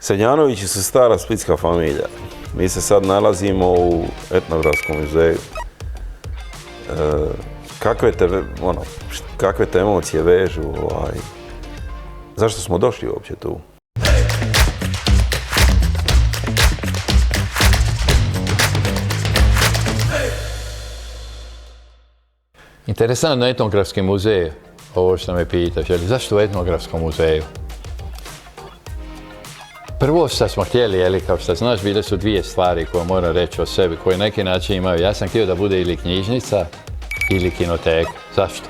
Senjanovići su stara splitska familija. Mi se sad nalazimo u etnografskom muzeju. Kakve te emocije vežu? Zašto smo došli uopće tu? Interesantno etnografski muzej, ovo što me pitaš, zašto u etnografskom muzeju? Prvo što smo htjeli, kao što znaš, bile su dvije stvari koje moram reći o sebi, koje na neki način imaju. Ja sam htio da bude ili knjižnica ili kinoteka. Zašto?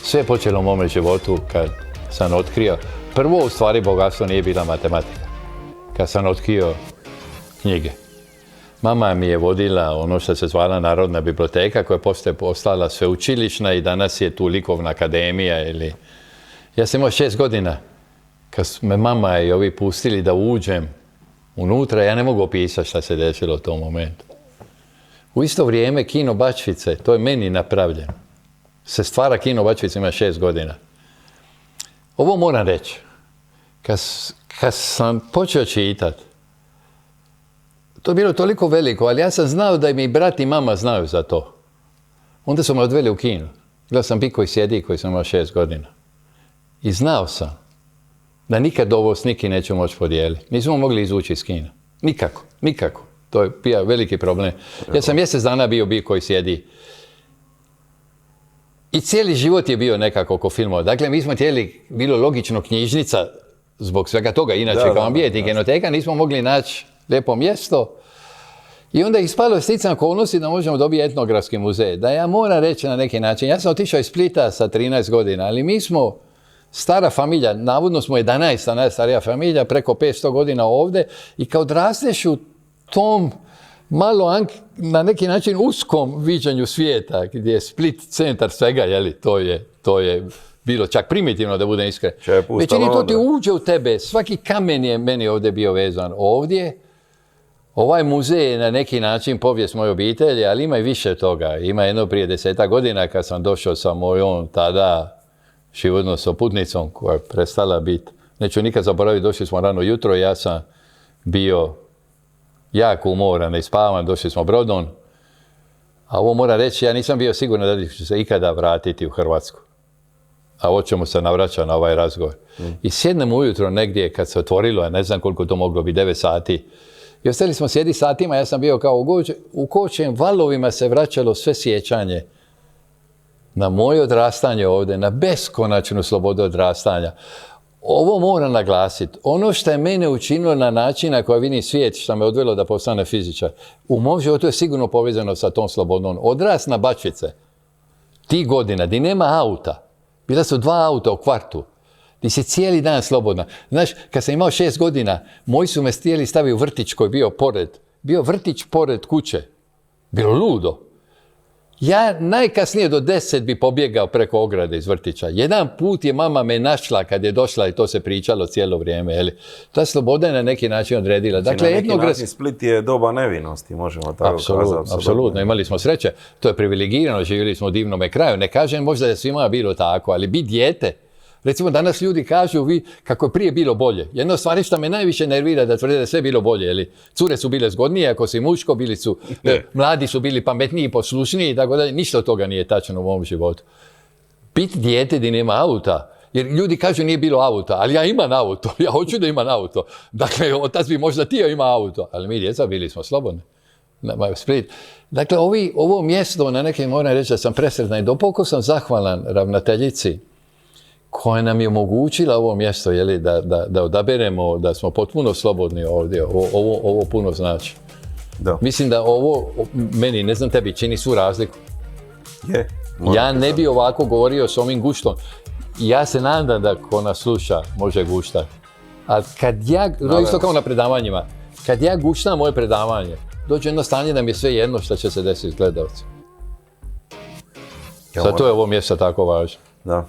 Sve je počelo u mome životu kad sam otkrio. Prvo, u stvari, bogatstvo nije bila matematika. Kad sam otkrio knjige. Mama mi je vodila ono što se zvala Narodna biblioteka, koja je poslije postala sveučilišna i danas je tu likovna akademija. Ja sam imao 6 godina. Kad me mama i ovi pustili da uđem unutra, ja ne mogu opisati šta se desilo u tom momentu. U isto vrijeme kino Bačvice, to je meni napravljeno. Se stvara kino Bačvice, ima 6 godina. Ovo moram reći. Kad sam počeo čitati, to je bilo toliko veliko, ali ja sam znao da mi brat i mama znaju za to. Onda su me odveli u kino. Gledao sam Biko i sjedi koji sam imao 6 godina. I znao sam da nikad ovo s nikim neću moći podijeliti. Nismo mogli izvući iz kina. Nikako. To je bio veliki problem. Ja sam mjesec dana bio Biko i sjedi. I cijeli život je bio nekako oko filmova. Dakle, mi smo htjeli, bilo logično knjižnica zbog svega toga. Inače, kao ambijent i kinoteka, nismo mogli naći lijepo mjesto. I onda je ispalo sticam okolnosti da možemo dobiti etnografski muzej. Da ja moram reći na neki način. Ja sam otišao iz Splita sa 13 godina, ali mi smo stara familija, navodno smo 11. najstarija familija, preko 500 godina ovdje i kao odrasteš u tom malo na neki način uskom viđanju svijeta, gdje je Split centar svega, to je bilo čak primitivno da budem iskren. Većini to ti uđe u tebe, svaki kamen je meni ovdje bio vezan. Ovdje, ovaj muzej je na neki način povijest moje obitelji, ali ima i više toga. Ima jedno prije 10 godina kad sam došao sa mojom tada životnom soputnicom koja je prestala biti. Neću nikad zaboraviti, došli smo rano jutro, ja sam bio jako umoran i spavan, došli smo brodom. A ovo moram reći, ja nisam bio siguran da ću se ikada vratiti u Hrvatsku. A hoćemo se navraćati na ovaj razgovor. I sjednem ujutro negdje kad se otvorilo, ja ne znam koliko to moglo biti, 9 sati. I ostali smo sjedi satima, ja sam bio kao ukočen, valovima se vraćalo sve sjećanje na moje odrastanje ovdje, na beskonačnu slobodu odrastanja. Ovo moram naglasiti. Ono što je mene učinilo na način na koji vidim svijet, što me odvelo da postane fizičar, u mom životu je sigurno povezano sa tom slobodom. Odrast na Bačvice, ti godina, di nema auta, bila su 2 auta u kvartu, di si cijeli dan slobodna. Znaš, kad sam imao 6 godina, moji su me htjeli staviti u vrtić koji je bio vrtić pored kuće. Bilo ludo. Ja najkasnije do 10 bi pobjegao preko ograde iz vrtića. Jedan put je mama me našla kad je došla i to se pričalo cijelo vrijeme. Ta sloboda je na neki način odredila. Dakle, na neki način Split je doba nevinosti, možemo tako kazati. Apsolutno, imali smo sreće. To je privilegirano, živjeli smo u divnome kraju. Ne kažem možda da svima bilo tako, ali biti dijete. Recimo, danas ljudi kažu kako je prije bilo bolje. Jedna stvar što me najviše nervira da tvrde da je sve bilo bolje. Cure su bile zgodnije, ako si muško, mladi su bili pametniji i poslušniji i tako dalje. Ništa od toga nije tačno u mom životu. Biti dijete di nema auta, jer ljudi kažu nije bilo auta, ali ja imam auto, ja hoću da imam auto. Dakle, otac bi možda htio ima auto, ali mi djeca bili smo slobodni. Split. Dakle, ovo mjesto, na nekim moram reći da sam presretan i dopoko sam zahvalan ravnateljici koja nam je omogućila ovo mjesto, da odaberemo, da smo potpuno slobodni ovdje. Ovo puno znači. Da. Mislim da ovo, meni, ne znam tebi, čini svu razliku. Ja ne bi ovako govorio s ovim guštom. Ja se nadam da ko nas sluša može guštati. Ali isto kao na predavanjima, kad ja guštam moje predavanje, dođe jedno stanje da mi je sve jedno što će se desiti s gledalcima. Zato je ovo mjesto tako važno. Da.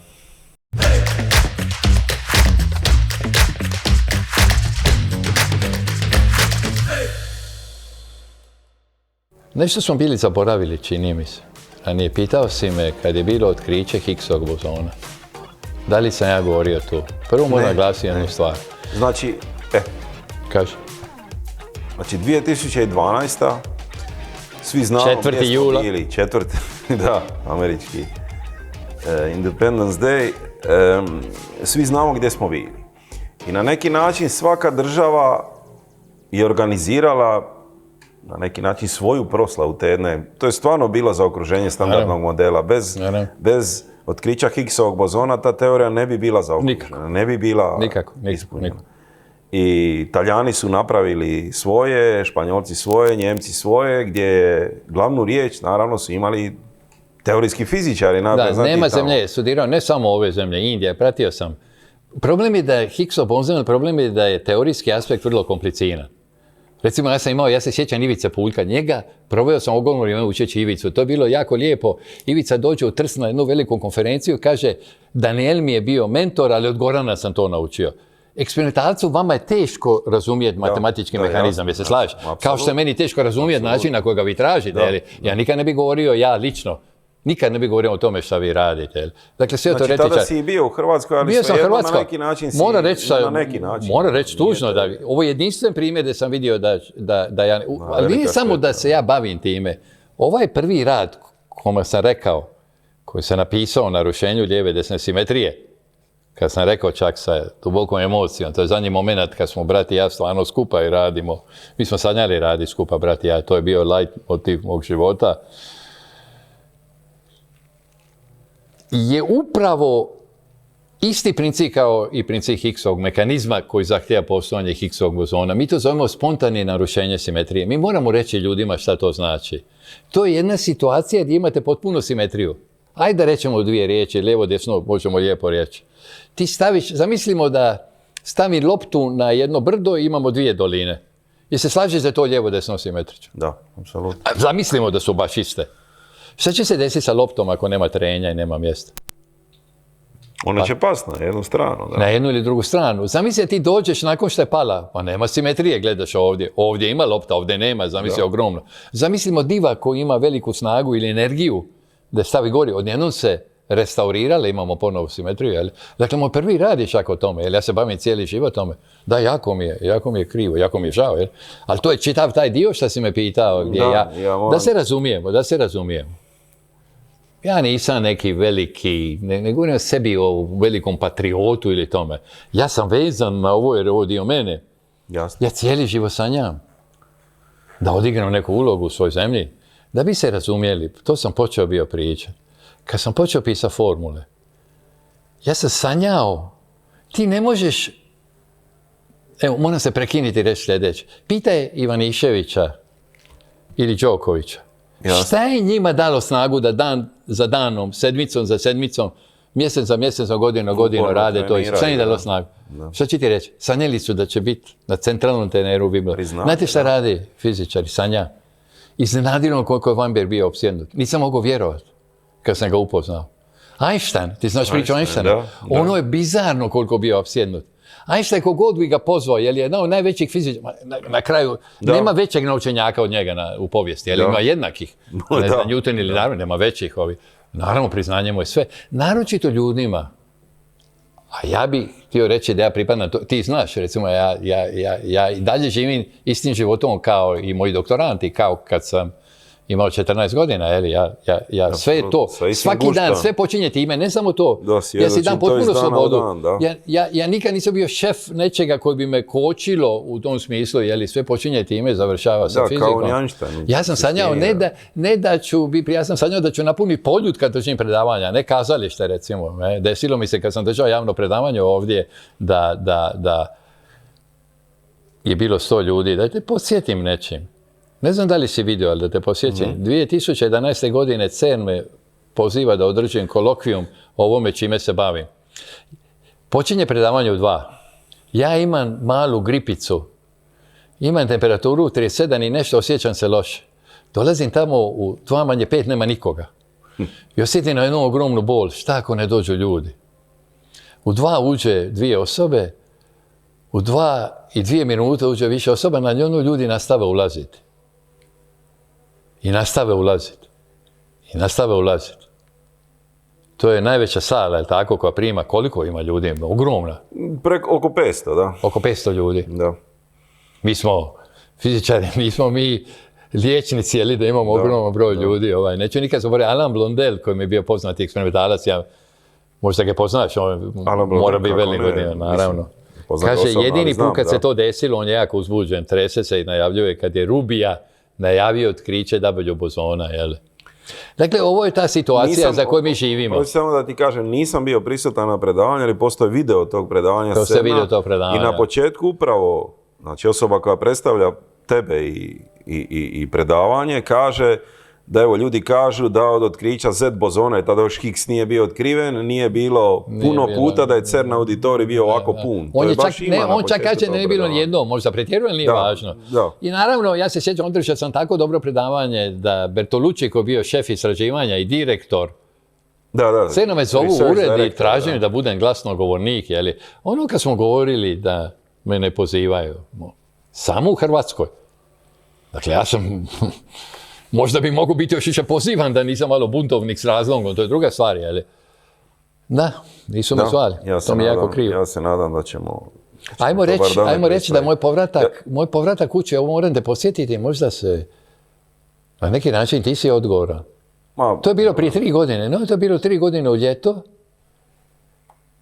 Nešto smo bili zaboravili, čini mi se. A nije pitao si me kad je bilo otkriće Higgsovog bozona. Da li sam ja govorio tu? Prvo moram naglasiti jednu stvar. Znači, Kaži. Znači 2012. Svi znamo 4. gdje smo jula. bili. 4. da, američki Independence Day. Svi znamo gdje smo bili. I na neki način svaka država je organizirala na neki način svoju proslavu te jedne. To je stvarno bilo zaokruženje standardnog modela. Bez otkrića Higgsovog bozona ta teorija ne bi bila zaokružena. Ne bi bila ispunjena. I Talijani su napravili svoje, Španjolci svoje, Njemci svoje, gdje je glavnu riječ, naravno, su imali teorijski fizičari. Da, nema zemlje je studirao, ne samo ove zemlje, Indija, pratio sam. Problem je da je Higgsov bozon, problem je da je teorijski aspekt vrlo kompliciran. Recimo, ja se sjećam Ivice Puljka, njega proveo sam ogromno vrijeme učeći Ivicu. To je bilo jako lijepo. Ivica dođe u Trst na jednu veliku konferenciju, kaže, Daniel mi je bio mentor, ali od Gorana sam to naučio. Eksperimentalcu vama je teško razumjeti matematički mehanizam, jer se slažeš. Kao što je meni teško razumjeti način na koji ga vi tražite. Ja nikad ne bih govorio, ja lično, nikad ne bih govorio o tome šta vi radite. Dakle, sve znači, tada si bio u Hrvatskoj, ali svejedno na neki način si na neki način. Mora reći tužno da ovo je jedinstven primjer da sam vidio da ja... Ali nije samo da se ja bavim time. Ovaj prvi rad, kome sam rekao, koji sam napisao o narušenju lijeve desne simetrije, kad sam rekao čak sa dubokom emocijom, to je zadnji moment kad smo brat i ja stvarno skupa i radimo. Mi smo sanjali raditi skupa, brat i ja, to je bio light motiv mog života. Je upravo isti princip kao i princip Higgsovog mehanizma koji zahtijeva postojanje Higgsovog bozona. Mi to zovemo spontane narušenje simetrije. Mi moramo reći ljudima šta to znači. To je jedna situacija gdje imate potpunu simetriju. Ajde da rećemo dvije riječi, lijevo, desno, možemo lijepo reći. Ti staviš, zamislimo da stavi loptu na jedno brdo i imamo dvije doline. I se slažeš da je to lijevo, desno, simetrično? Da, apsolutno. Zamislimo da su baš iste. Šta će se desiti sa loptom ako nema trenja i nema mjesta? Ona će pasti na jednu stranu. Da. Na jednu ili drugu stranu. Zamisli da ti dođeš nakon što je pala, pa nema simetrije, gledaš ovdje. Ovdje ima lopta, ovdje nema, zamisli ogromno. Zamislimo diva koji ima veliku snagu ili energiju da stavi gori, odjednom se restaurirali, imamo ponovu simetriju. Jel? Dakle, moj prvi rad je čak o tome, jer ja se bavim cijeli život tome. Da, jako mi je krivo, jako mi je žao. Jel? Ali to je čitav taj dio što si me pitao, gdje da se razumijemo. Ja nisam neki veliki, ne govorim o sebi o velikom patriotu ili tome. Ja sam vezan na ovo jer je ovo dio mene. Jasne. Ja cijeli život sanjam da odigram neku ulogu u svojoj zemlji. Da bi se razumjeli, to sam počeo bio pričati. Kad sam počeo pisati formule, ja sam sanjao, ti ne možeš, evo, moram se prekinuti i reći sljedeće. Pitaj Ivaniševića ili Đokovića. Jasne. Šta je njima dalo snagu da dan za danom, sedmicom za sedmicom, mjesec za mjesecom, godinu rade to? Šta je dalo snagu? Da. Šta će ti reći? Sanjali su da će biti na centralnom teneru Bibla. Znate šta radi fizičari? Sanja. Iznenadilo koliko je Weinberg bio opsjednut. Nisam mogao vjerovati kad sam ga upoznao. Einstein, ti znaš priču Einsteina? Ono je bizarno koliko bio opsjednut. Einstein kogod bi ga pozvao, jer je jedan od najvećih fizičara, na kraju, nema većeg naučenjaka od njega u povijesti, jer ima jednakih. Newton ili Darwin, nema većih ovih. Naravno, priznanje mu je sve. Naročito ljudima. A ja bih htio reći da ja pripadam, ti znaš, recimo, ja i dalje živim istim životom kao i moji doktoranti, kao kad sam imao 14 godina, ja sve to, svaki dan, sve počinje time, ne samo to, ja si dam potpuno slobodu. Ja nikad nisam bio šef nečega koji bi me kočilo u tom smislu, sve počinje time, završava sa fizikom. Ja sam sanjao, ja sam sanjao da ću napuniti poljud kad držim predavanja, ne kazalište recimo. Desilo mi se kad sam držao javno predavanje ovdje da je bilo 100 ljudi, da te podsjetim nečim. Ne znam da li si vidio, ali da te posjećam. 2011. godine CERN me poziva da održim kolokvijum o ovome čime se bavim. Počinje predavanje u 2. Ja imam malu gripicu. Imam temperaturu 37 i nešto, osjećam se loše. Dolazim tamo u 2 manje 5, nema nikoga. I osjeti na jednu ogromnu bol. Šta ako ne dođu ljudi? U 2 uđe 2 osobe, u 2 i 2 minute uđe više osoba, na njonu ljudi nastave ulaziti. I nastave ulaziti. I nastave ulaziti. To je najveća sala, je tako, koja prima, koliko ima ljudi? Ogromna. Oko 500, da. Oko 500 ljudi. Da. Mi smo fizičari, nismo mi liječnici, jeli, da imamo ogroman broj ljudi. Neću nikad zaboraviti, Alain Blondel, koji mi je bio poznati eksperimentalac, možda ga poznaš, on mora biti velik godina, naravno. Kaže, jedini put kad se to desilo, on je jako uzbuđen, trese se i najavljuje kad je Rubija najavio otkriće W bozona, jel? Dakle, ovo je ta situacija za koju mi živimo. Hoću samo da ti kažem, nisam bio prisutan na predavanju, ali postoji video tog predavanja. I na početku upravo, znači osoba koja predstavlja tebe i predavanje, kaže da evo ljudi kažu da od otkrića Z bozona, i tada još Higgs nije bio otkriven, nije bilo puno puta da je CERN auditorij bio ovako pun. On čak kaže ne je bilo nijedno, možda pretjeruje, ali nije važno. Da. I naravno, ja se sjećam, održao sam tako dobro predavanje da Bertolucci, koji je bio šef istraživanja i direktor, sve me zovu u ured i traženi da budem glasnogovornik. Ono kad smo govorili da me ne pozivaju, samo u Hrvatskoj. Dakle, ja sam... Možda bi mogu biti još više pozivan da nisam malo buntovnik s razlogom, to je druga stvar, jel? Da, nisu me zvali, to mi je jako krivo. Ja se nadam da ćemo... Ajmo reći da moj povratak kući, ovo moram te posjetiti, možda se... Na neki način ti si odgovoran. To je bilo prije 3 godine, no to je bilo 3 godine u ljeto,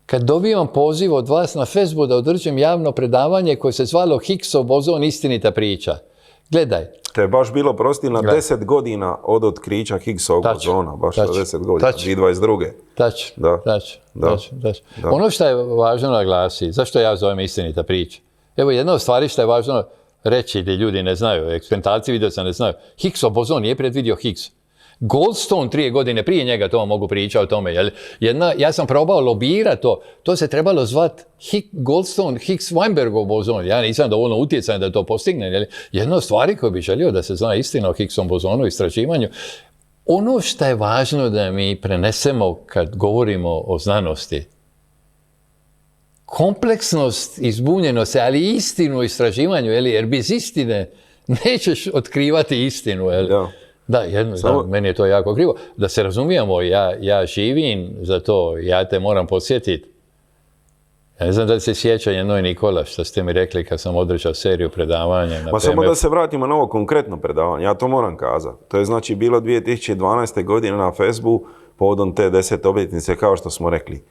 kad dobivam poziv od vas na Facebooku da održim javno predavanje koje se zvalo Higgsov bozon istinita priča. Gledaj. To je baš bilo, prosti, na 10 godina od otkrića Higgsovog bozona, baš na 10 godina, 2022. Tačno. Ono što je važno naglasiti, zašto ja zovem istinita priča? Evo, jedna od stvari što je važno reći da ljudi ne znaju, eksperimentalci vidio sam ne znaju, Higgsov bozon nije predvidio Higgs. Goldstone 3 godine prije njega, to vam mogu pričati o tome. Ja sam probao lobirati to se trebalo zvati Goldstone Higgs-Weinbergov bozon. Ja nisam dovoljno utjecajan da to postigne. Jedna od stvari koju bi želio da se zna istina o Higgsovom bozonu i istraživanju, ono što je važno da mi prenesemo kad govorimo o znanosti, kompleksnost, izbunjenost, ali istinu o istraživanju, jer bez istine nećeš otkrivati istinu. Da, meni je to jako krivo. Da se razumijemo, ja živim za to, ja te moram podsjetiti. Ja ne znam da li se sjeća jednoj Nikola što ste mi rekli kad sam održao seriju predavanja. Samo da se vratimo na ovo konkretno predavanje, ja to moram kazati. To je znači bilo 2012. godine na Facebooku povodom te 10. obljetnice, kao što smo rekli.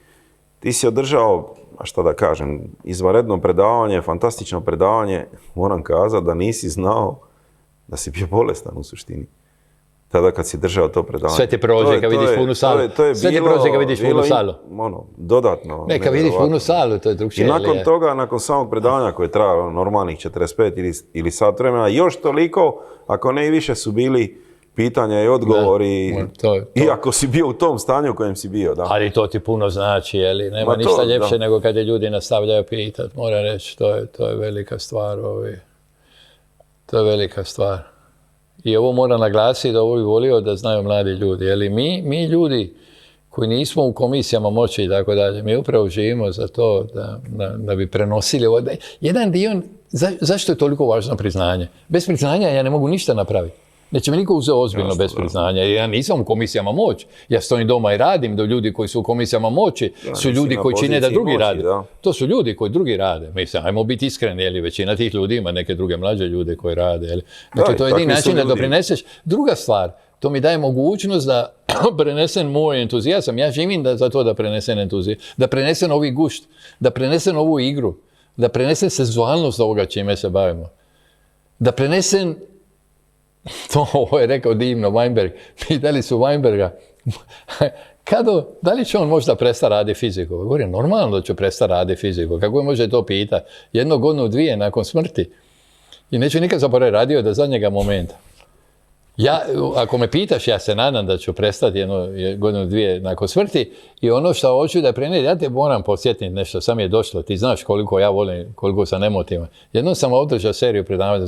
Ti si održao, šta da kažem, izvanredno predavanje, fantastično predavanje. Moram kazati da nisi znao da si bio bolestan u suštini. Tada kad si držao to predavanje. Sve ti prođe kad vidiš punu salu. Sve ti prođe kad vidiš punu salu. Dodatno. Ne, kad vidiš punu salu, to je drugčije. I nakon toga, nakon samog predavanja koje trajalo normalnih 45 ili sat vremena, još toliko, ako ne i više, su bili pitanja i odgovori. Iako si bio u tom stanju u kojem si bio. Da. Ali to ti puno znači, jeli? Nema ništa ljepše nego kad je ljudi nastavljaju pitati. Moram reći, to je velika stvar. To je velika stvar. I ovo moram naglasiti da ovo bih volio da znaju mladi ljudi. Jeli, mi ljudi koji nismo u komisijama moći i tako dalje, mi upravo živimo za to da bi prenosili ovo. Jedan dio, zašto je toliko važno priznanje? Bez priznanja ja ne mogu ništa napraviti. Neće me niko uzeti ozbiljno bez priznanja. Ja nisam u komisijama moći. Ja stojim doma i radim, da ljudi koji su u komisijama moći su ljudi koji čine da drugi rade. To su ljudi koji drugi rade. Mislim, ajmo biti iskreni, jeli, većina tih ljudi ima neke druge mlađe ljude koji rade. Jeli. Dakle, to je jedini način da doprineseš. Druga stvar, to mi daje mogućnost da prenesem moj entuzijazam. Ja živim za to da prenesem entuzijazam. Da prenesem ovi gušt, da prenesem ovu igru, da prenesem senzualnost ovoga čime se bavimo. Da prenesem ovo je rekao divno Weinberg. Pitali su Weinberga, da li će on možda prestati raditi fiziku? Govori, normalno da će prestati raditi fiziku. Kako može to pitati? 1 godinu, 2 nakon smrti. I neću nikad zaboraviti, radio do zadnjega momenta. Ako me pitaš, ja se nadam da ću prestati 1 godinu, 2 nakon smrti. I ono što hoću da prenijeti, ja te moram podsjetiti nešto, sam je došlo. Ti znaš koliko ja volim, koliko sam emotivan. Jednom sam održao seriju predavanja.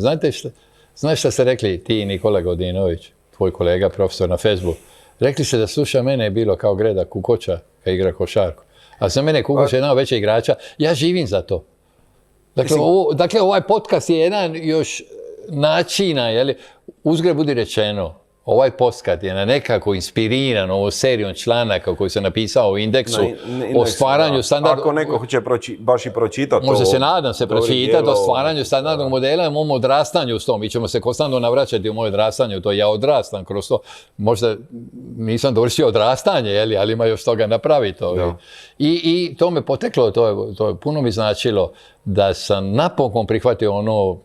Znaš šta ste rekli ti i Nikola Godinović, tvoj kolega, profesor na Facebooku? Rekli ste da sluša mene je bilo kao Greda Kukoča kad igra košarku. A za mene je Kukoč jedan od većih igrača. Ja živim za to. Dakle, ovaj podcast je jedan još načina, uzgred budi rečeno, ovaj podcast je na nekako inspiriran ovom serijom članaka koji sam napisao u Indeksu o stvaranju standarda. Ako neko hoće baš i pročitati možda se nadam se pročitati o stvaranju standardnog modela i o mom odrastanju s tom. Mi ćemo se konstantno navraćati u moje odrastanje, to ja odrastam kroz to. Možda nisam dovršio odrastanje, ali ima još toga napraviti. I to me poteklo, to je puno mi značilo da sam napokon prihvatio ono,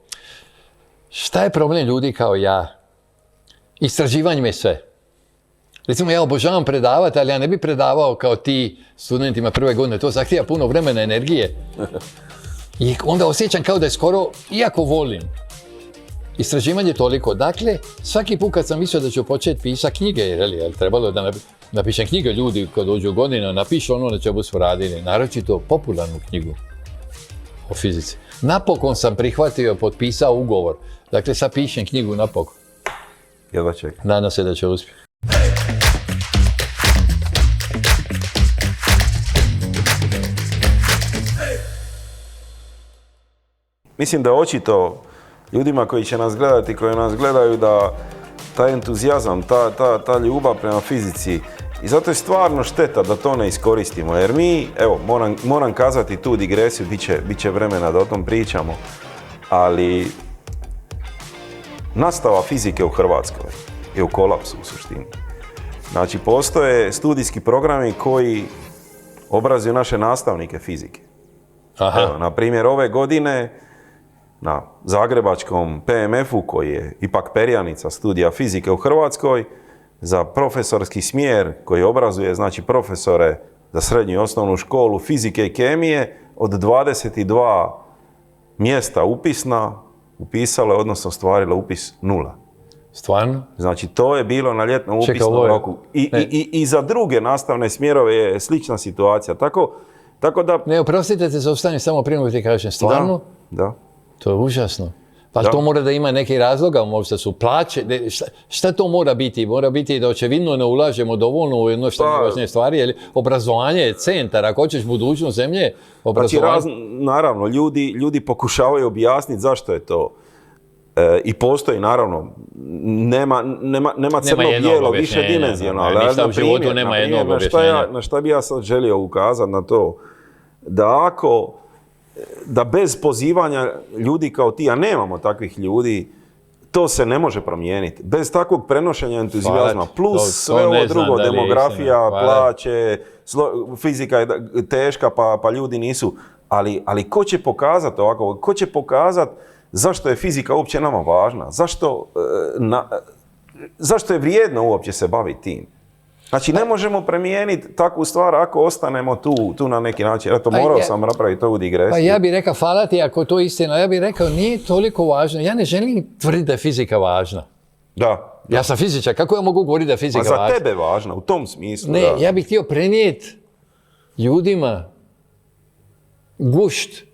šta je problem ljudi kao ja? Istraživanjem je sve. Recimo, ja obožavam predavati, ali ja ne bi predavao kao ti studentima prve godine. To zahtijeva puno vremena, energije. I onda osjećam kao da je skoro, iako volim, istraživanje toliko. Dakle, svaki put kad sam mislio da ću početi pisati knjige, jer trebalo je da napišem knjige, ljudi kad dođu godina, napišu ono na čemu su radili, naročito popularnu knjigu o fizici. Napokon sam prihvatio, potpisao ugovor. Dakle, sad pišem knjigu napokon. Jedva čekam. Nadam se da će uspjeti. Mislim da je očito ljudima koji će nas gledati, koji nas gledaju, da taj entuzijazam, ta ljubav prema fizici, i zato je stvarno šteta da to ne iskoristimo, jer mi, evo, moram kazati tu digresiju, bit će vremena da o tom pričamo, ali nastava fizike u Hrvatskoj je u kolapsu u suštini. Znači, postoje studijski programi koji obrazuju naše nastavnike fizike. Evo, na primjer, ove godine na zagrebačkom PMF-u, koji je ipak perjanica studija fizike u Hrvatskoj, za profesorski smjer koji obrazuje, znači, profesore za srednju i osnovnu školu fizike i kemije, od 22 mjesta upisna upisalo je, odnosno ostvarilo upis 0. Stvarno? Znači, to je bilo na ljetnom upisnom roku. I za druge nastavne smjerove je slična situacija. Tako da... Ne, oprostite, te zaustavim samo prije ti kažem. Stvarno? Da. To je užasno. Pa to mora da ima neki razloga, možda su plaće. Šta to mora biti? Mora biti da očevidno ne ulažemo dovoljno u jedno što najvažnije stvari, jer obrazovanje je centar. Ako hoćeš budućnost zemlje, obrazovanje... Znači, naravno, ljudi pokušavaju objasniti zašto je to. I postoji, naravno, nema crno-bijelo, više dimenzionalno. Ništa u životu nema jednog objašnjenja. Na šta bi ja sad želio ukazati na to? Da bez pozivanja ljudi kao ti, a nemamo takvih ljudi, to se ne može promijeniti. Bez takvog prenošenja entuzijazma, plus sve ovo drugo, demografija, plaće, fizika je teška, pa ljudi nisu. Ali ko će pokazati ovako? Ko će pokazati zašto je fizika uopće nama važna? Zašto je vrijedno uopće se baviti tim? Znači, ne možemo premijeniti takvu stvar ako ostanemo tu na neki način. Eto, morao sam napraviti ovu digresiju. Pa ja bih rekao, hvala ti ako je to istina, ja bih rekao, nije toliko važno. Ja ne želim tvrditi da je fizika važna. Da. Ja sam fizičar, kako ja mogu govoriti da je fizika važna? A za tebe je važna, u tom smislu. Ne, ja bih htio prenijeti ljudima gušt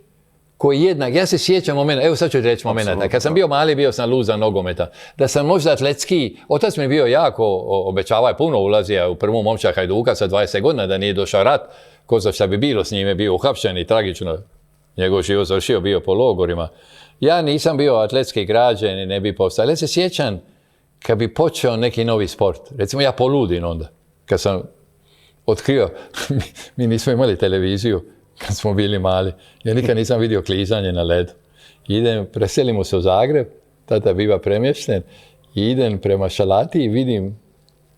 koji jednak, ja se sjećam momenta, evo sad ću reći momenta, kad sam bio mali, bio sam luza nogometa, da sam možda atletski, otac mi je bio jako, obećavao je puno, ulazio u prvu momča Hajduka sa 20 godina, da nije došao rat, ko za šta bi bilo s njime, bio uhapšen i tragično, njegov život završio, bio po logorima. Ja nisam bio atletski građen i ne bi postao, ali se sjećam kad bi počeo neki novi sport, recimo ja poludim onda, kad sam otkrio, mi nismo imali televiziju, kad smo bili mali. Ja nikad nisam vidio klizanje na ledu. Preselimo se u Zagreb, tata biva premješten, i idem prema šalati i vidim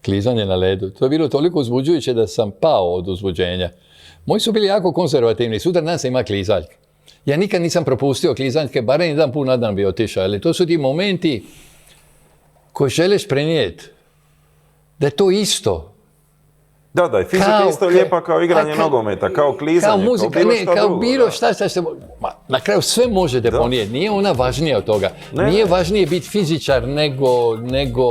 klizanje na ledu. To je bilo toliko uzbuđujuće da sam pao od uzbuđenja. Moji su bili jako konzervativni, sutra dan se ima klizaljke. Ja nikad nisam propustio klizaljke, barem jedan put na dan bi otišao, ali to su ti momenti koji želiš prenijeti. Da je to isto. Da, je fizika isto lijepa kao igranje nogometa, kao klizanje, kao muzika, kao bilo šta se... Na kraju sve možete ponijeti, nije ona važnija od toga. Nije važnije biti fizičar nego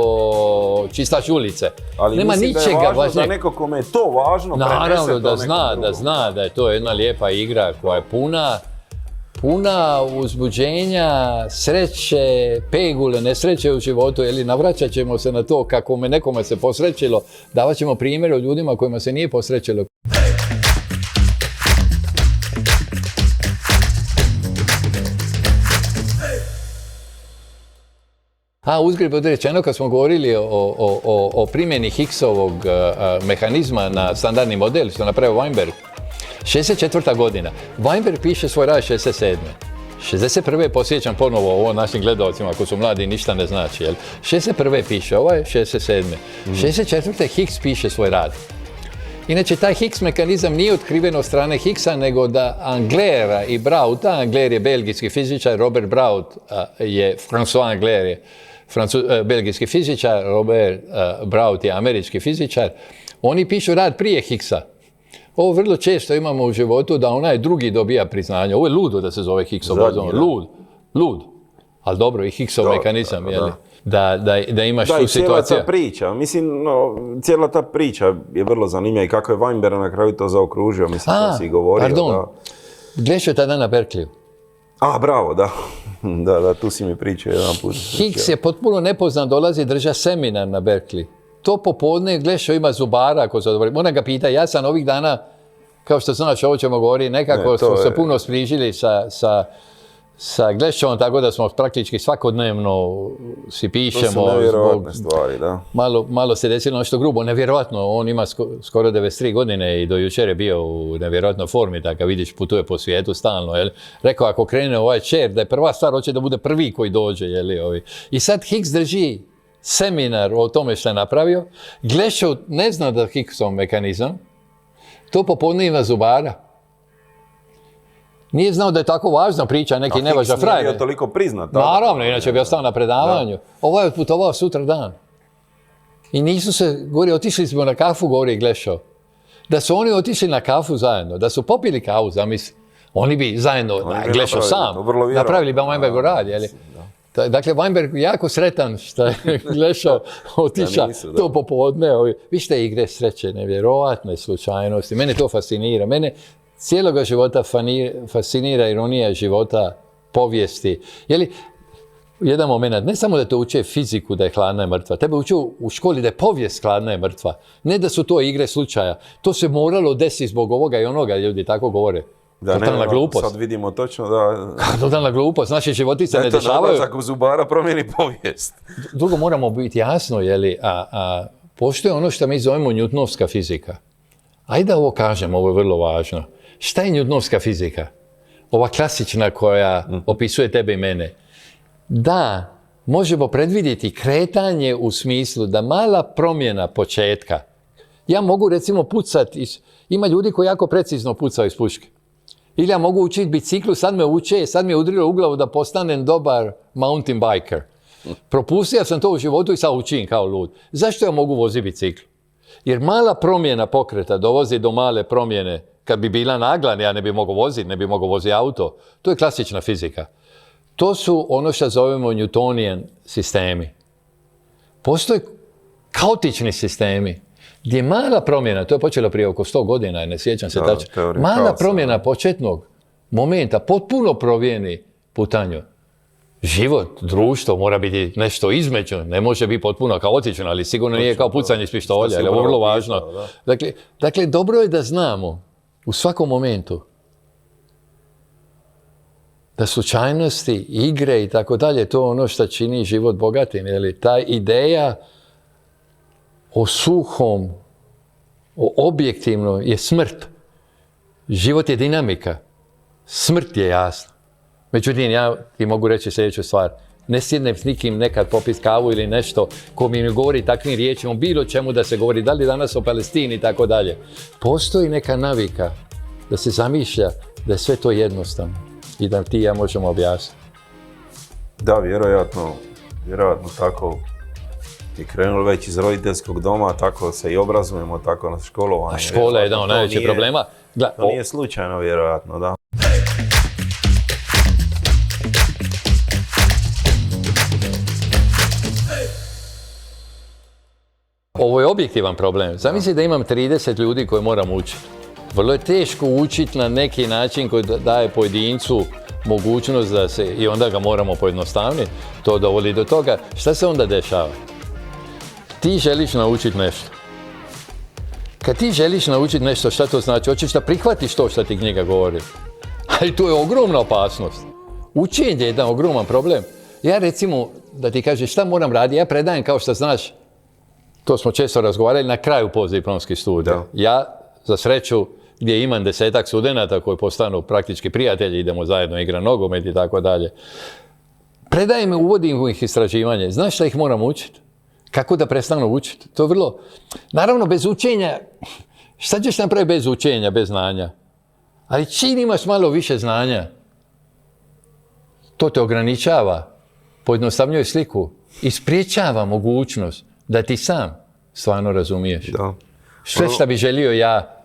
čistač ulice. Ali nema mislim ničega da je važno važnijeg. Da neko kome je to važno prenese to naravno, da zna da je to jedna lijepa igra koja je puna uzbuđenja, sreće, pegule, nesreće u životu, ili navraćat ćemo se na to kako nekome se posrećilo, davat ćemo primjer o ljudima kojima se nije posrećilo. Uzgred budi rečeno, kad smo govorili o primjeni Higgsovog mehanizma na standardni model, što je napravio Weinberg, 64. godina. Weinberg piše svoj rad 67. 61. posjećam ponovo ovo našim gledalcima, ako su mladi, ništa ne znači. Jel? 61. piše, ovo je 67. 64. Higgs piše svoj rad. Inače, taj Higgs mehanizam nije otkriven od strane Higgsa, nego da Anglera i Brauta, Angler je belgijski fizičar, Robert Braut je, François Angler je belgijski fizičar, Robert Braut je američki fizičar, oni pišu rad prije Higgsa. Ovo vrlo često imamo u životu da onaj drugi dobija priznanje. Ovo je ludo da se zove Higgsov bozon. Lud. Ali dobro, i Higgsov mehanizam, jel? Da imaš tu situaciju. Da, i cijela ta priča. Mislim, cijela ta priča je vrlo zanimljiva i kako je Weinberg na kraju to zaokružio. Mislim, to si govorio. Pardon. Gledaš je tada na Berkeleyu. Bravo, da. Da, tu si mi pričao jedan put. Higgs je potpuno nepoznat, dolazi drža seminar na Berkeley. To popodne Glešo ima zubara, ako se odgovori. Moram ga pitati, ja sam ovih dana, kao što znaš, ovo ćemo govoriti, nekako smo se puno sprižili sa Glešom, tako da smo praktički svakodnevno si pišemo. To su nevjerojatne stvari, da. Malo se desilo nešto grubo, nevjerojatno. On ima skoro 93 godine i do jučer je bio u nevjerojatnoj formi, tako vidiš, putuje po svijetu stalno. Jel? Rekao, ako krene ovaj čer, da je prva stvar, hoće da bude prvi koji dođe. I sad Higgs drži seminar o tome što je napravio. Glešo ne zna da Higgsov mehanizam, to popodne ima zubara. Nije znao da je tako važna priča, neki nevažan frajer. Higgs nije bio toliko priznat. Naravno, inače bi ostao na predavanju. Ovo je putovao sutra dan. I nisu se, otišli smo na kafu, govori Glešo. Da su oni otišli na kafu zajedno, da su popili kafu, zamisli. Oni bi zajedno, Glešo sam, napravili bi Weinbergu rad, jeli? Dakle, Weinberg jako sretan što je Glešo otišao to popodne. Vi ste igre sreće, nevjerojatne slučajnosti. Mene to fascinira. Mene cijeloga života fascinira ironija života, povijesti. Jedan moment, ne samo da te uče fiziku da je hladna i mrtva, tebe uče u školi da je povijest hladna i mrtva. Ne da su to igre slučaja. To se moralo desiti zbog ovoga i onoga, ljudi tako govore. Totalna glupost. Sad vidimo točno da... Totalna glupost. Naši životi se ne dešavaju. Ako zubara promijeni povijest. Drugo, moramo biti jasno, postoje ono što mi zovemo Newtonovska fizika. Ajde da ovo kažem, ovo je vrlo važno. Šta je Newtonovska fizika? Ova klasična koja opisuje tebe i mene. Da, možemo predvidjeti kretanje u smislu da mala promjena početka. Ja mogu recimo pucati, ima ljudi koji jako precizno pucaju iz puške. Ili ja mogu učiti biciklu, sad me uče, sad mi je udrilo u glavu da postanem dobar mountain biker. Propustio sam to u životu i sad učim kao lud. Zašto ja mogu voziti biciklu? Jer mala promjena pokreta dovodi do male promjene. Kad bi bila nagla, ja ne bi mogao voziti auto. To je klasična fizika. To su ono što zovemo Newtonian sistemi. Postoje kaotični sistemi gdje mala promjena, to je počelo prije oko 100 godina, ne sjećam se tačno, mala promjena početnog momenta potpuno promijeni putanju. Život, društvo mora biti nešto između, ne može biti potpuno kaotično, ali sigurno nije kao pucanje iz pištolja, ali ovo je vrlo važno. Dakle, dobro je da znamo u svakom momentu da slučajnosti, igre i tako dalje, to je ono što čini život bogatim. Ta ideja o suhom, o objektivno je smrt. Život je dinamika. Smrt je jasna. Međutim, ja ti mogu reći sljedeću stvar. Ne sjednem s nikim nekad popit kavu ili nešto ko mi govori takvim riječima, bilo čemu da se govori, da li danas o Palestini i tako dalje. Postoji neka navika da se zamišlja da je sve to jednostavno i da ti i ja možemo objasniti. Da, vjerojatno tako i krenuli već iz roditeljskog doma, tako se i obrazujemo, tako na školovanje. A škola je jedan od najvećih problema. To nije slučajno, vjerojatno, da. Ovo je objektivan problem. Zamisli da imam 30 ljudi koje moram učiti. Vrlo je teško učiti na neki način koji daje pojedincu mogućnost da se, i onda ga moramo pojednostavniti, to dovodi do toga. Šta se onda dešava? Ti želiš naučiti nešto. Kad ti želiš naučiti nešto, šta to znači? Hoćeš da prihvatiš to što ti knjiga govori. Ali to je ogromna opasnost. Učenje je jedan ogroman problem. Ja recimo, da ti kažem šta moram raditi, ja predajem kao što znaš, to smo često razgovarali, na kraju postdiplomskih studija. Da. Ja, za sreću, gdje imam 10-ak studenata koji postanu praktički prijatelji, idemo zajedno igra nogomet i tako dalje. Predajem i uvodim ih istraživanje. Znaš šta ih moram učiti? Kako da prestanu učiti? To je vrlo... Naravno, bez učenja... Šta ćeš napraviti bez učenja, bez znanja? Ali čim imaš malo više znanja, to te ograničava, pojednostavljuje sliku i spriječava mogućnost da ti sam stvarno razumiješ. Da. Sve što bi želio ja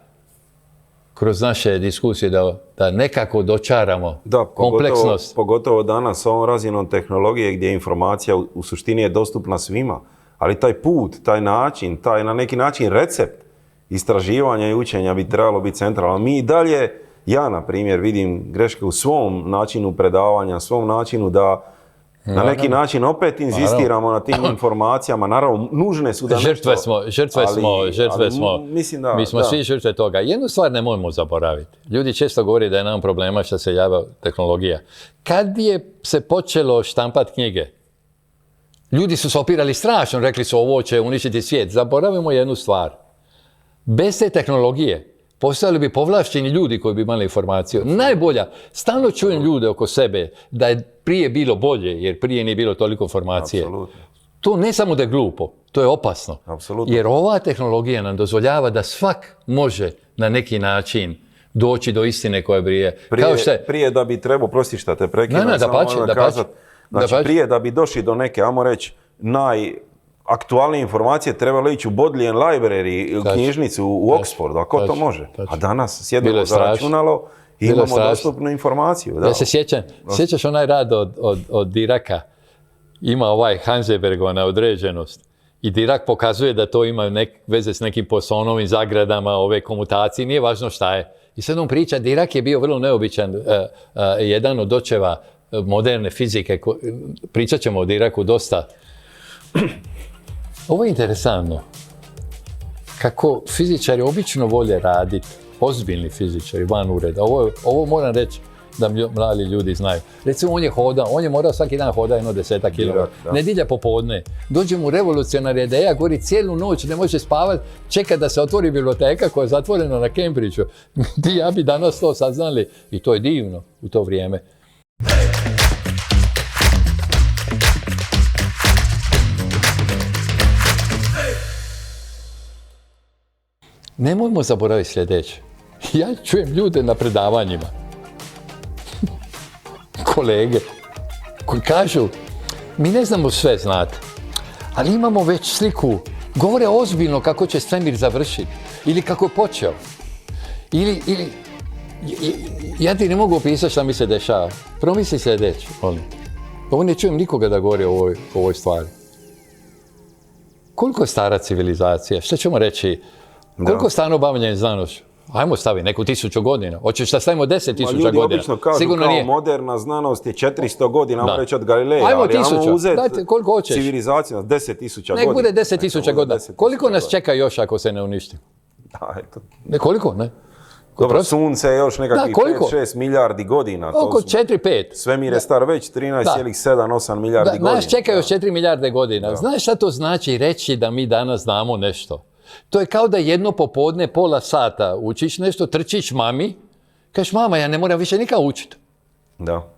kroz naše diskusije da nekako dočaramo kompleksnost. Pogotovo danas s ovom razinom tehnologije gdje informacija u suštini je dostupna svima, ali taj put, taj način, taj na neki način recept istraživanja i učenja bi trebalo biti centralno. Mi i dalje, ja na primjer vidim greške u svom načinu predavanja, svom načinu da na neki način opet inzistiramo na tim informacijama, naravno nužne su da nešto... Žrtve smo. Mislim da, mi smo svi žrtve toga. Jednu stvar ne možemo zaboraviti. Ljudi često govore da je nam problema što se javlja tehnologija. Kad je se počelo štampati knjige, ljudi su se opirali strašno, rekli su ovo će uništiti svijet. Zaboravimo jednu stvar. Bez te tehnologije postojali bi povlašteni ljudi koji bi imali informaciju. Najbolja, stalno čujem ljude oko sebe da je prije bilo bolje, jer prije nije bilo toliko informacije. Apsolutno. To ne samo da je glupo, to je opasno. Apsolutno. Jer ova tehnologija nam dozvoljava da svak može na neki način doći do istine koja brije. Prije da bi trebao, prosti šta te prekinem, prije da bi došli do neke, ajmo reći, najaktualnije informacije trebalo ići u Bodleian Library, u knjižnicu u Oxfordu, a ko to može? A danas sjedimo za računalo i imamo dostupnu informaciju. Ja se sjećaš onaj rad od Diraka, ima ovaj Heisenbergova neodređenost. I Dirac pokazuje da to ima veze s nekim posonovim zagradama, ove komutacije, nije važno šta je. I sad on priča, Dirac je bio vrlo neobičan, jedan od očeva moderne fizike, pričat ćemo o Diracu dosta. Ovo je interesantno. Kako fizičari obično vole raditi, ozbiljni fizičari, van ureda. Ovo moram reći da mladi ljudi znaju. Recimo, on je morao svaki dan hoda 10 km. Nedjelja popodne. Dođe mu revolucionarna ideja, gori cijelu noć, ne može spavati, čeka da se otvori biblioteka koja je zatvorena na Cambridgeu. Ti ja bi danas to saznali i to je divno u to vrijeme. Nemojmo zaboraviti sljedeće. Ja čujem ljude na predavanjima, kolege, koji kažu, mi ne znamo sve znati, ali imamo već sliku, govore ozbiljno kako će svemir završiti, ili kako je počeo. Ja ti ne mogu opisati šta mi se dešava. Promisli sljedeće, molim. Ovo ne čujem nikoga da govori o ovoj stvari. Koliko je stara civilizacija? Šta ćemo reći? Koliko je stvarno bavljenje znanošću? Ajmo staviti neku 1000 godina. Hoćeš da stavimo 10.000 godina? Ljudi obično kažu sigurno kao nije. Moderna znanost je 400 godina, ajmo reći od Galileja. Ajmo ali 1000. Ajmo uzeti koliko civilizaciju 10.000 godina. Nek bude 10.000 godina. Koliko nas čeka još ako se ne uništi? Koliko, ne? Dobro, sunce je još nekakvih 5-6 milijardi godina. Oko 4-5. Svemir je star već 13,7-8 milijardi godina. Nas čeka još 4 milijarde godina. Znaš šta to znači reći da mi danas znamo nešto? To je kao da jedno popodne, pola sata učiš nešto, trčiš mami, kažeš mama, ja ne moram više nikad učiti. Da.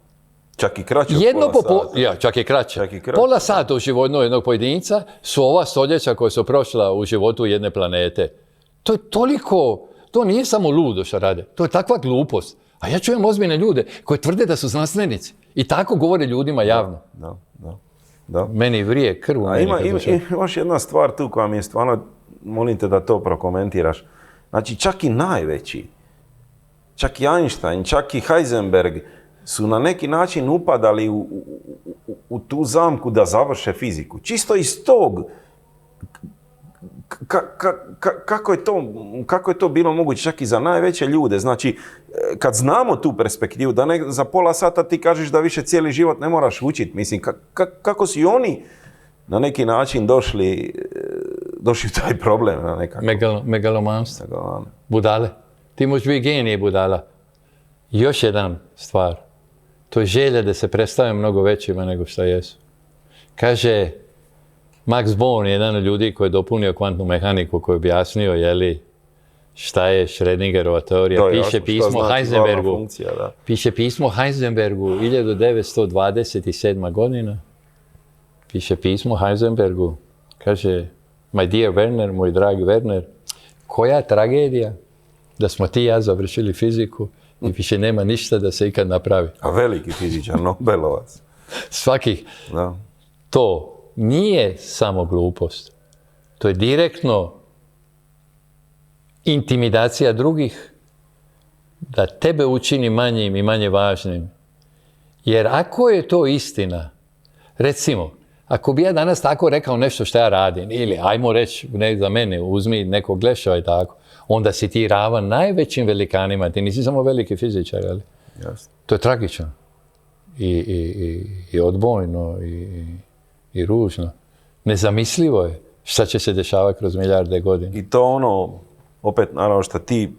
Čak i kraće od pola sata. Ja, čak i kraće. Pola sata u životu jednog pojedinca su ova stoljeća koja su prošla u životu jedne planete. To je toliko, to nije samo ludo što rade, to je takva glupost. A ja čujem ozbiljne ljude koji tvrde da su znanstvenici i tako govore ljudima javno. Da. Meni vrije krv u meni. Imaš jedna stvar tu koja mi je stvarno, molim te da to prokomentiraš. Znači, čak i najveći, čak i Einstein, čak i Heisenberg su na neki način upadali u tu zamku da završe fiziku. Čisto iz tog kako je to bilo moguće čak i za najveće ljude? Znači, kad znamo tu perspektivu, da za pola sata ti kažeš da više cijeli život ne moraš učiti, mislim, kako su i oni na neki način došli u taj problem? Na nekako. Megalomanstvo. Budale. Ti možeš biti genije budala. Još jedan stvar. To je želja da se predstave mnogo većima nego što jesu. Kaže Max Born, jedan od ljudi koji je dopunio kvantnu mehaniku, koji je objasnio šta je Schrödingerova teorija. Piše pismo Heisenbergu. Funkcija, da. Piše pismo Heisenbergu 1927. godina. Piše pismo Heisenbergu. Kaže, my dear Werner, moj dragi Werner, koja tragedija da smo ti i ja završili fiziku i više nema ništa da se ikad napravi. A veliki fizičar, Nobelovac. Svakih. Da. To nije samo glupost. To je direktno intimidacija drugih da tebe učini manjim i manje važnim. Jer ako je to istina, recimo, ako bi ja danas tako rekao nešto što ja radim, ili ajmo reći za mene, uzmi nekog glešava i tako, onda si ti ravan najvećim velikanima, ti nisi samo veliki fizičar, ali Jasne. to je tragično i odbojno i ružno. Nezamislivo je šta će se dešavati kroz milijarde godina. I to opet naravno što ti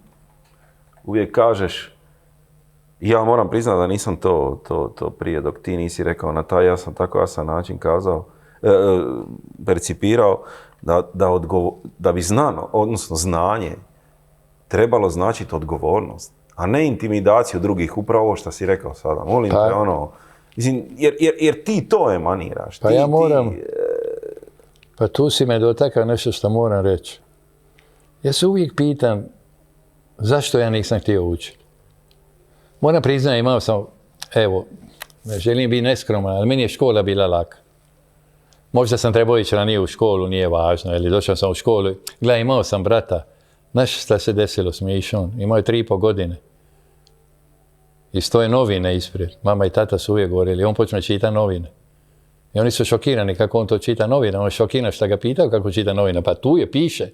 uvijek kažeš, ja moram priznati da nisam to prije dok ti nisi rekao na taj jasan način kazao, percipirao, da bi znanje trebalo značiti odgovornost, a ne intimidaciju drugih, upravo ovo što si rekao sada. Molim te, mislim, jer ti to emaniraš. Pa ja moram, pa tu si me dotakao nešto što moram reći. Ja se uvijek pitam zašto ja nisam htio učiti. Moram priznati, imao sam, ne želim biti neskroman, ali meni je škola bila laka. Možda sam trebao ići ranije u školu, nije važno, ili došao sam u školu. Gledaj, imao sam brata, znaš šta se desilo s Mišom, imao je 3,5 godine. I stoje novine ispred. Mama i tata su uvijek govorili, on počne čitati novine. I oni su šokirani kako on to čita novine, on je šokiran šta ga pitao kako čita novine, pa tu je, piše.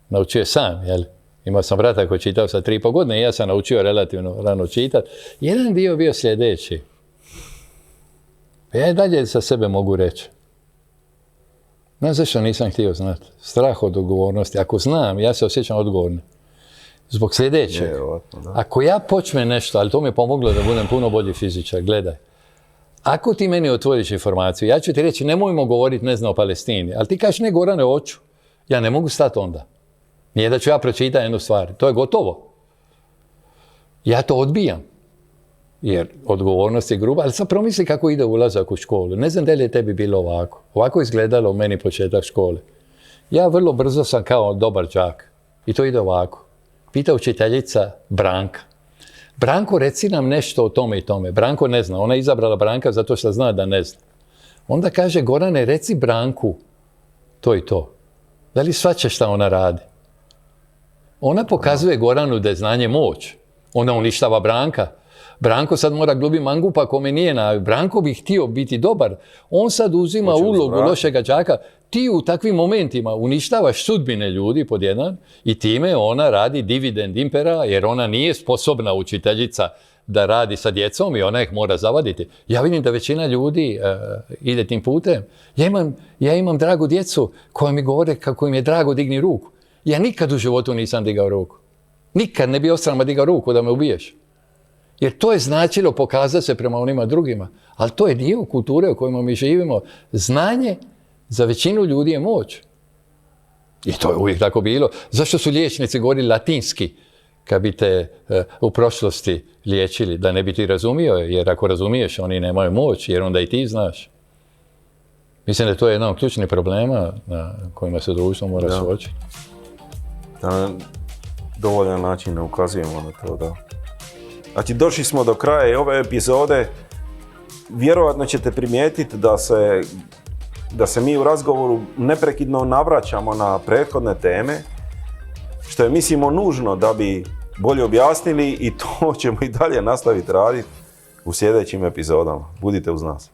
Naučio je sam, jel? Imao sam brata koji je čitao sa 3,5 godine i ja sam naučio relativno rano čitati. Jedan dio bio sljedeći. Ja i dalje sa sebe mogu reći. Znaš zašto nisam htio znati? Strah od odgovornosti. Ako znam, ja se osjećam odgovorni. Zbog sljedećeg. Ako ja počnem nešto, ali to mi je pomoglo da budem puno bolji fizičar, gledaj. Ako ti meni otvoriš informaciju, ja ću ti reći nemojmo govoriti ne znam o Palestini, ali ti kažeš ne Gorane hoću. Ja ne mogu stati onda. Nije da ću ja pročitati jednu stvar. To je gotovo. Ja to odbijam. Jer odgovornost je gruba. Ali sad promisli kako ide ulazak u školu. Ne znam da li je tebi bilo ovako. Ovako izgledalo u meni početak škole. Ja vrlo brzo sam kao dobar đak. I to ide ovako. Pita učiteljica Branka. Branko, reci nam nešto o tome i tome. Branko ne zna. Ona je izabrala Branka zato što zna da ne zna. Onda kaže Gorane, reci Branku to i to. Da li shvaćaš šta ona radi? Ona pokazuje Goranu da je znanje moć. Ona uništava Branka. Branko sad mora glubi mangupa kome nije na... Branko bi htio biti dobar. On sad uzima ulogu lošega đaka. Ti u takvim momentima uništavaš sudbine ljudi pod jedan i time ona radi dividend impera jer ona nije sposobna učiteljica da radi sa djecom i ona ih mora zavaditi. Ja vidim da većina ljudi ide tim putem. Ja imam dragu djecu koja mi govore kako im je drago digni ruku. Ja nikad u životu nisam digao ruku. Nikad ne bi osrama digao ruku da me ubiješ. Jer to je značilo pokazati se prema onima drugima. Ali to je dio kulture u kojima mi živimo. Znanje za većinu ljudi je moć. I to je uvijek tako bilo. Zašto su liječnici govorili latinski kad bi te u prošlosti liječili? Da ne bi ti razumio, jer ako razumiješ, oni nemaju moć, jer onda i ti znaš. Mislim da to je jedan od ključnih problema na kojima se društvo mora suočiti. Da na dovoljan način ne ukazujemo na to, da. Znači, došli smo do kraja i ove epizode. Vjerojatno ćete primijetiti da se mi u razgovoru neprekidno navraćamo na prethodne teme, što je, mislimo, nužno da bi bolje objasnili i to ćemo i dalje nastaviti raditi u sljedećim epizodama. Budite uz nas.